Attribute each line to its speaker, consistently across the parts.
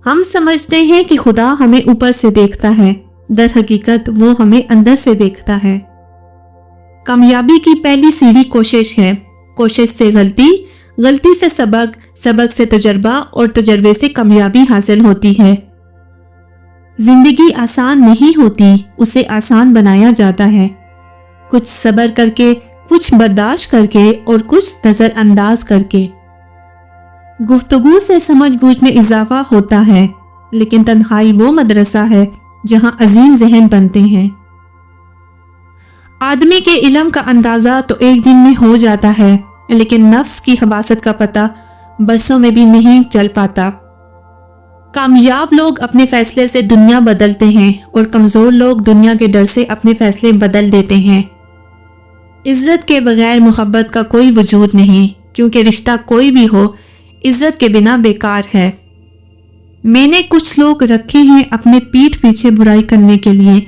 Speaker 1: ہم سمجھتے ہیں کہ خدا ہمیں اوپر سے دیکھتا ہے، در حقیقت وہ ہمیں اندر سے دیکھتا ہے۔ کامیابی کی پہلی سیڑھی کوشش ہے، کوشش سے غلطی، غلطی سے سبق، سبق سے تجربہ اور تجربے سے کامیابی حاصل ہوتی ہے۔ زندگی آسان نہیں ہوتی، اسے آسان بنایا جاتا ہے، کچھ صبر کر کے، کچھ برداشت کر کے اور کچھ نظر انداز کر کے۔ گفتگو سے سمجھ بوجھ میں اضافہ ہوتا ہے، لیکن تنہائی وہ مدرسہ ہے جہاں عظیم ذہن بنتے ہیں۔ آدمی کے علم کا اندازہ تو ایک دن میں ہو جاتا ہے، لیکن نفس کی حواست کا پتہ برسوں میں بھی نہیں چل پاتا۔ کامیاب لوگ اپنے فیصلے سے دنیا بدلتے ہیں اور کمزور لوگ دنیا کے ڈر سے اپنے فیصلے بدل دیتے ہیں۔ عزت کے بغیر محبت کا کوئی وجود نہیں، کیونکہ رشتہ کوئی بھی ہو عزت کے بنا بیکار ہے۔ میں نے کچھ لوگ رکھے ہیں اپنے پیٹھ پیچھے برائی کرنے کے لیے،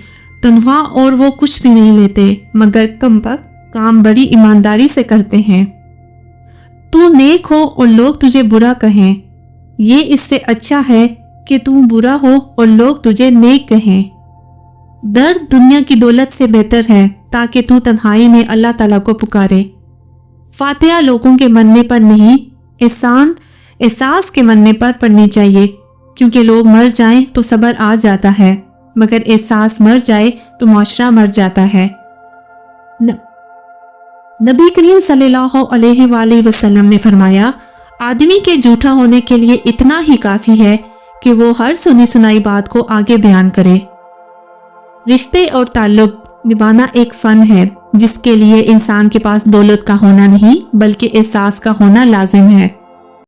Speaker 1: تنخواہ اور وہ کچھ بھی نہیں لیتے، مگر کمبخت کام بڑی ایمانداری سے کرتے ہیں۔ تو نیک ہو اور لوگ تجھے برا کہیں، یہ اس سے اچھا ہے کہ تو برا ہو اور لوگ تجھے نیک کہیں۔ درد دنیا کی دولت سے بہتر ہے، تاکہ تو تنہائی میں اللہ تعالیٰ کو پکارے۔ فاتحہ لوگوں کے مننے پر نہیں، احساس کے مننے پر پڑھنی چاہیے، کیونکہ لوگ مر جائیں تو صبر آ جاتا ہے، مگر احساس مر جائے تو معاشرہ مر جاتا ہے۔ نبی کریم صلی اللہ علیہ وآلہ وسلم نے فرمایا، آدمی کے جھوٹا ہونے کے لیے اتنا ہی کافی ہے کہ وہ ہر سنی سنائی بات کو آگے بیان کرے۔ رشتے اور تعلق نبھانا ایک فن ہے، جس کے لیے انسان کے پاس دولت کا ہونا نہیں بلکہ احساس کا ہونا لازم ہے۔